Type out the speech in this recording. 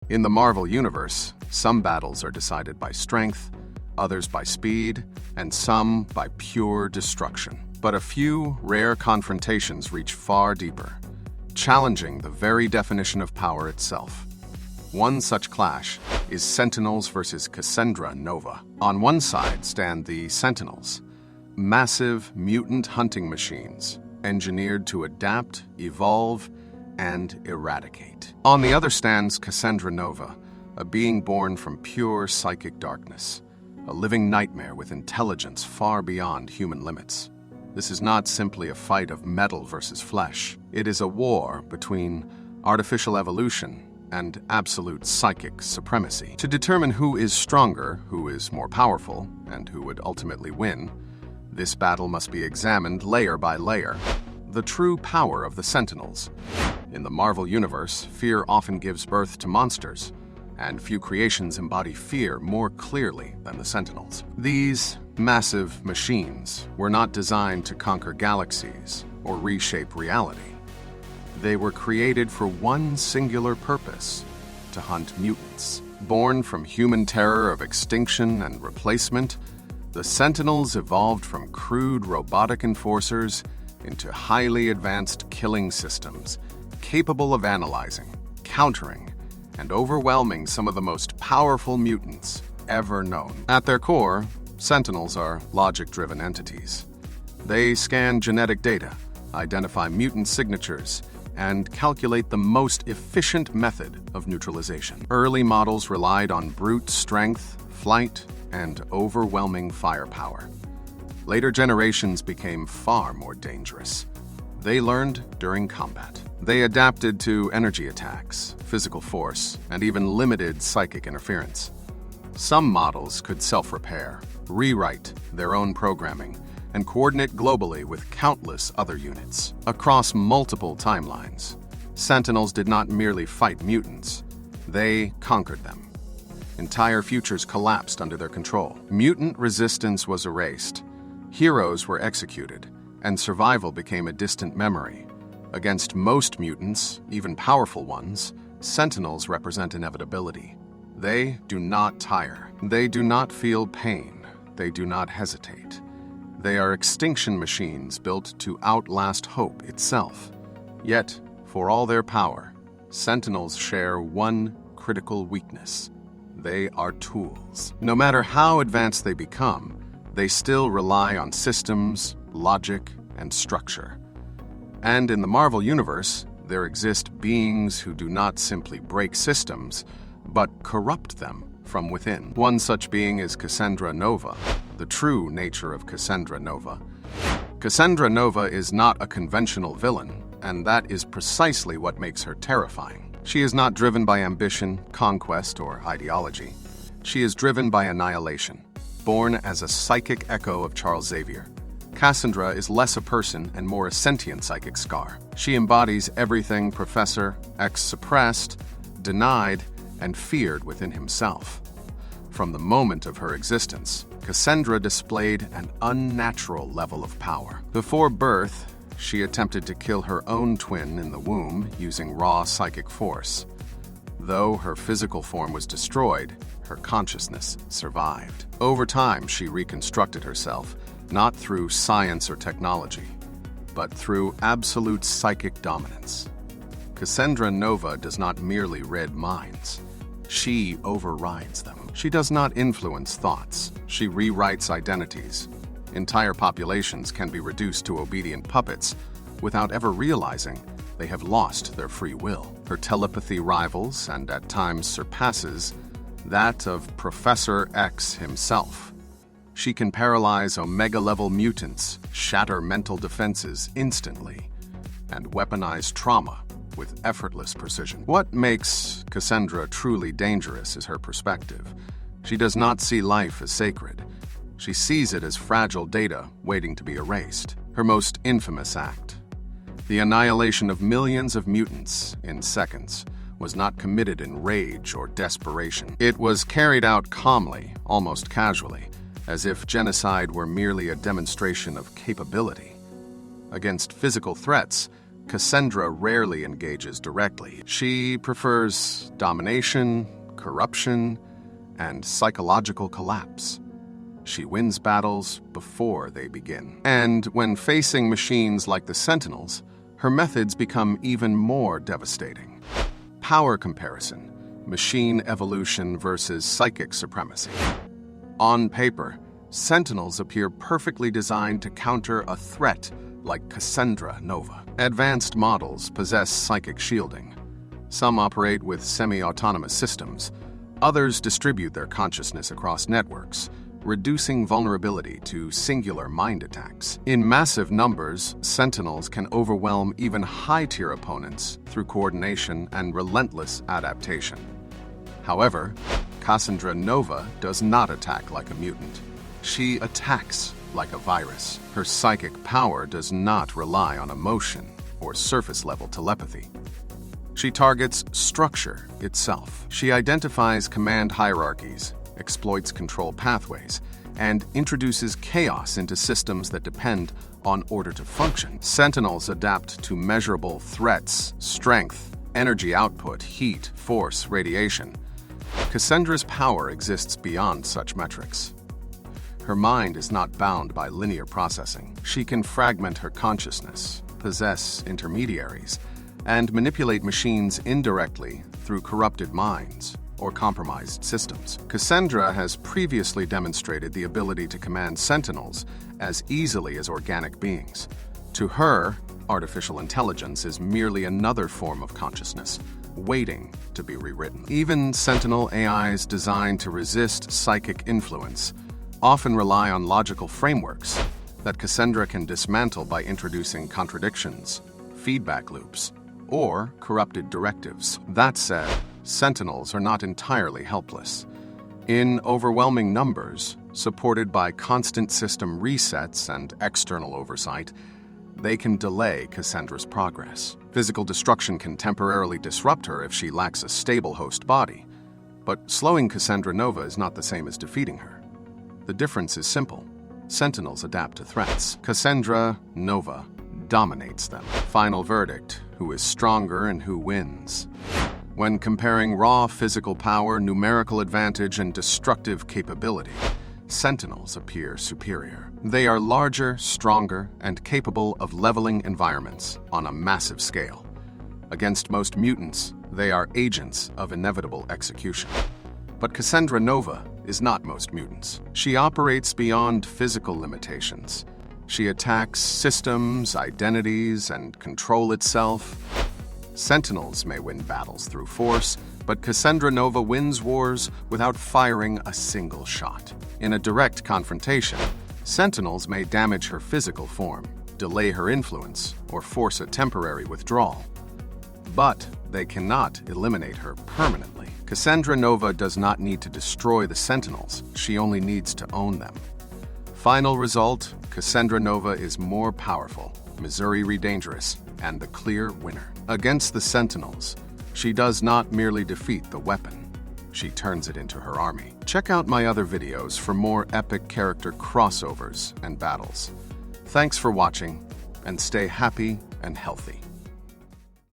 In the Marvel Universe, some battles are decided by strength, others by speed, and some by pure destruction. But a few rare confrontations reach far deeper, challenging the very definition of power itself. One such clash is Sentinels versus Cassandra Nova. On one side stand the Sentinels, massive mutant hunting machines engineered to adapt, evolve, and eradicate. On the other stands Cassandra Nova, a being born from pure psychic darkness, a living nightmare with intelligence far beyond human limits. This is not simply a fight of metal versus flesh. It is a war between artificial evolution and absolute psychic supremacy. To determine who is stronger, who is more powerful, and who would ultimately win, this battle must be examined layer by layer. The true power of the Sentinels. In the Marvel Universe, fear often gives birth to monsters, and few creations embody fear more clearly than the Sentinels. These massive machines were not designed to conquer galaxies or reshape reality. They were created for one singular purpose: to hunt mutants. Born from human terror of extinction and replacement, the Sentinels evolved from crude robotic enforcers into highly advanced killing systems, capable of analyzing, countering, and overwhelming some of the most powerful mutants ever known. At their core, Sentinels are logic-driven entities. They scan genetic data, identify mutant signatures, and calculate the most efficient method of neutralization. Early models relied on brute strength, flight, and overwhelming firepower. Later generations became far more dangerous. They learned during combat. They adapted to energy attacks, physical force, and even limited psychic interference. Some models could self-repair, rewrite their own programming, and coordinate globally with countless other units. Across multiple timelines, Sentinels did not merely fight mutants, they conquered them. Entire futures collapsed under their control. Mutant resistance was erased, heroes were executed, and survival became a distant memory. Against most mutants, even powerful ones, Sentinels represent inevitability. They do not tire. They do not feel pain. They do not hesitate. They are extinction machines built to outlast hope itself. Yet, for all their power, Sentinels share one critical weakness. They are tools. No matter how advanced they become, they still rely on systems, logic, and structure. And in the Marvel Universe, there exist beings who do not simply break systems, but corrupt them from within. One such being is Cassandra Nova, the true nature of Cassandra Nova. Cassandra Nova is not a conventional villain, and that is precisely what makes her terrifying. She is not driven by ambition, conquest, or ideology. She is driven by annihilation, born as a psychic echo of Charles Xavier. Cassandra is less a person and more a sentient psychic scar. She embodies everything Professor X suppressed, denied, and feared within himself. From the moment of her existence, Cassandra displayed an unnatural level of power. Before birth, she attempted to kill her own twin in the womb using raw psychic force. Though her physical form was destroyed, her consciousness survived. Over time, she reconstructed herself, not through science or technology, but through absolute psychic dominance. Cassandra Nova does not merely read minds. She overrides them. She does not influence thoughts. She rewrites identities. Entire populations can be reduced to obedient puppets without ever realizing they have lost their free will. Her telepathy rivals, and at times surpasses, that of Professor X himself. She can paralyze Omega-level mutants, shatter mental defenses instantly, and weaponize trauma with effortless precision. What makes Cassandra truly dangerous is her perspective. She does not see life as sacred. She sees it as fragile data waiting to be erased. Her most infamous act, the annihilation of millions of mutants in seconds, was not committed in rage or desperation. It was carried out calmly, almost casually, as if genocide were merely a demonstration of capability. Against physical threats, Cassandra rarely engages directly. She prefers domination, corruption, and psychological collapse. She wins battles before they begin. And when facing machines like the Sentinels, her methods become even more devastating. Power comparison, machine evolution versus psychic supremacy. On paper, Sentinels appear perfectly designed to counter a threat like Cassandra Nova. Advanced models possess psychic shielding. Some operate with semi-autonomous systems. Others distribute their consciousness across networks, reducing vulnerability to singular mind attacks. In massive numbers, Sentinels can overwhelm even high-tier opponents through coordination and relentless adaptation. However, Cassandra Nova does not attack like a mutant. She attacks like a virus. Her psychic power does not rely on emotion or surface-level telepathy. She targets structure itself. She identifies command hierarchies, exploits control pathways, and introduces chaos into systems that depend on order to function. Sentinels adapt to measurable threats, strength, energy output, heat, force, radiation. Cassandra's power exists beyond such metrics. Her mind is not bound by linear processing. She can fragment her consciousness, possess intermediaries, and manipulate machines indirectly through corrupted minds or compromised systems. Cassandra has previously demonstrated the ability to command Sentinels as easily as organic beings. To her, artificial intelligence is merely another form of consciousness, waiting to be rewritten. Even Sentinel AIs designed to resist psychic influence often rely on logical frameworks that Cassandra can dismantle by introducing contradictions, feedback loops, or corrupted directives. That said, Sentinels are not entirely helpless. In overwhelming numbers, supported by constant system resets and external oversight, they can delay Cassandra's progress. Physical destruction can temporarily disrupt her if she lacks a stable host body, but slowing Cassandra Nova is not the same as defeating her. The difference is simple. Sentinels adapt to threats. Cassandra Nova dominates them. Final verdict: who is stronger and who wins? When comparing raw physical power, numerical advantage, and destructive capability, Sentinels appear superior. They are larger, stronger, and capable of leveling environments on a massive scale. Against most mutants, they are agents of inevitable execution. But Cassandra Nova is not most mutants. She operates beyond physical limitations. She attacks systems, identities, and control itself. Sentinels may win battles through force, but Cassandra Nova wins wars without firing a single shot. In a direct confrontation, Sentinels may damage her physical form, delay her influence, or force a temporary withdrawal. But they cannot eliminate her permanently. Cassandra Nova does not need to destroy the Sentinels, she only needs to own them. Final result: Cassandra Nova is more powerful, Missouri dangerous, and the clear winner. Against the Sentinels, she does not merely defeat the weapon, she turns it into her army. Check out my other videos for more epic character crossovers and battles. Thanks for watching, and stay happy and healthy.